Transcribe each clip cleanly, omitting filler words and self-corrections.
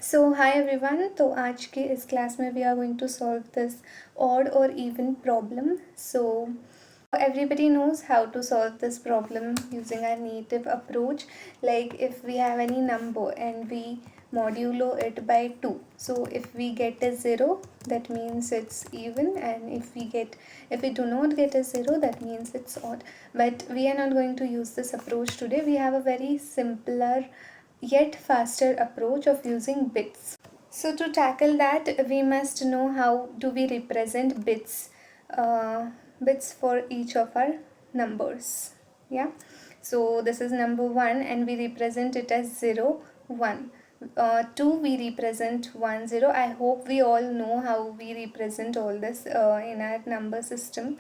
सो hi everyone. तो आज के इस क्लास में we are going to solve this odd or even problem. So everybody knows how to solve this problem using our native approach. Like if we have any number and we modulo it by 2, so if we get a 0, that means it's even, and if we do not get a 0, that means it's odd. But we are not going to use this approach today. We have a very simpler yet faster approach of using bits. So to tackle that, we must know how do we represent bits for each of our numbers. Yeah. So this is number 1 and we represent it as 0, 1. 2 we represent 1, 0. I hope we all know how we represent all this in our number system.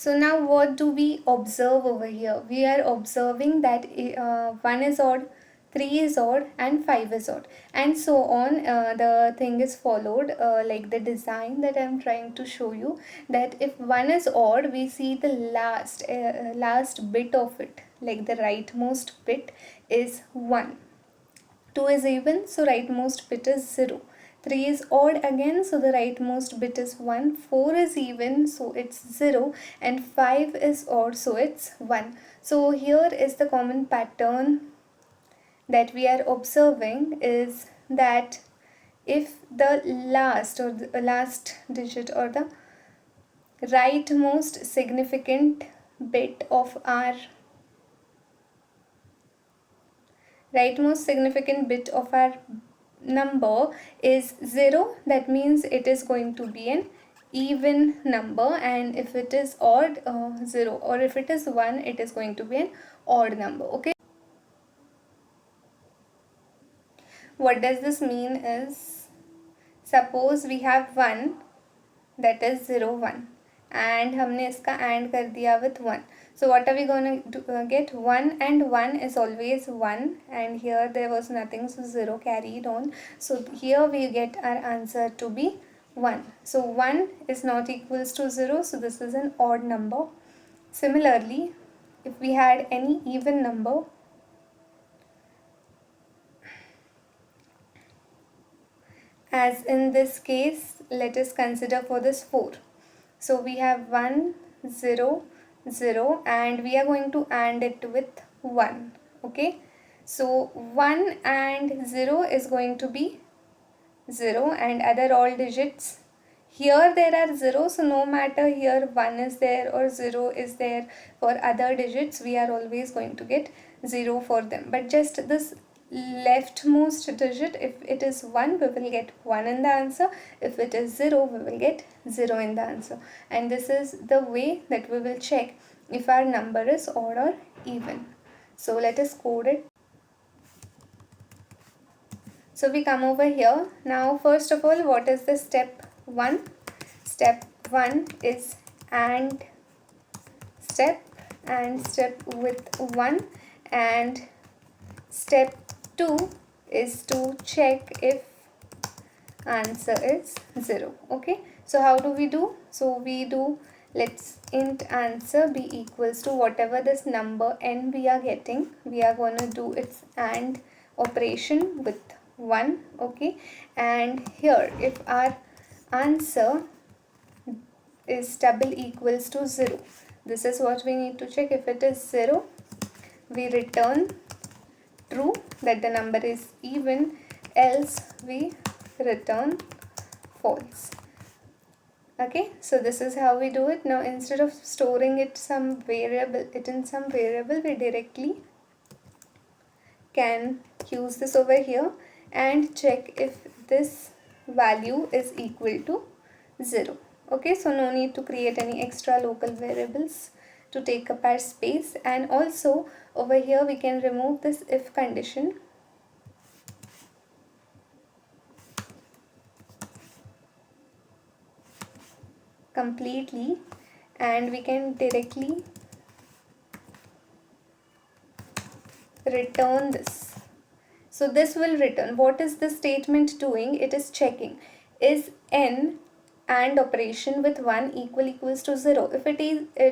So now what do we observe over here? We are observing that 1 is odd, 3 is odd and 5 is odd, and so on. The thing is followed like the design that I am trying to show you, that if 1 is odd, we see the last bit of it, like the rightmost bit is 1. 2 is even, so rightmost bit is 0. 3 is odd again, so the rightmost bit is 1. 4 is even, so it's 0. And 5 is odd, so it's 1. So here is the common pattern that we are observing, is that if the last digit or the rightmost significant bit of our number is 0, that means it is going to be an even number, and if it is odd, 0, or if it is 1, it is going to be an odd number. Okay, what does this mean is, suppose we have 1, that is 0, 1, and हमने इसका AND कर दिया with 1. So what are we going to get? 1 and 1 is always 1, and here there was nothing, so 0 carried on. So here we get our answer to be 1. So 1 is not equals to 0, so this is an odd number. Similarly, if we had any even number, as in this case, let us consider for this 4. So we have 1, 0, 0, and we are going to AND it with 1. Okay, so 1 and 0 is going to be 0, and other all digits. Here there are 0, so no matter here 1 is there or 0 is there, for other digits we are always going to get 0 for them. But just this leftmost digit, if it is 1, we will get 1 in the answer. If it is 0, we will get 0 in the answer. And this is the way that we will check if our number is odd or even. So let us code it. So we come over here. Now first of all, what is the step 1? Step 1 is AND step with 1, and step 2 is to check if answer is 0. Okay, so how do we do? So we do, let's int answer be equals to whatever this number n we are getting, we are going to do its AND operation with 1. Okay, and here if our answer is double equals to 0, this is what we need to check. If it is 0, we return true, that the number is even, else we return false. Okay, so this is how we do it. Now instead of storing it in some variable, we directly can use this over here and check if this value is equal to 0. Okay, so no need to create any extra local variables to take up our space. And also over here we can remove this if condition. Completely, and we can directly return this. So this will return. What is this statement doing? It is checking, is n AND operation with 1 equals to 0. If it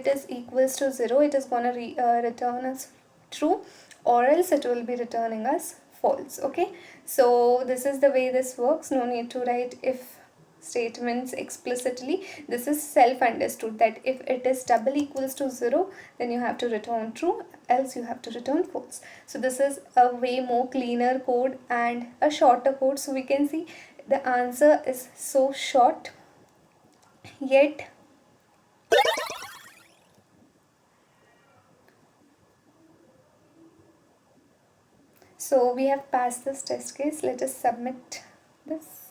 is equals to 0, it is gonna return us true, or else it will be returning us false. Okay, so this is the way this works. No need to write if statements explicitly. This is self understood that if it is double equals to 0, then you have to return true, else you have to return false. So this is a way more cleaner code and a shorter code. So we can see the answer is so short, yet so we have passed this test case. Let us submit this.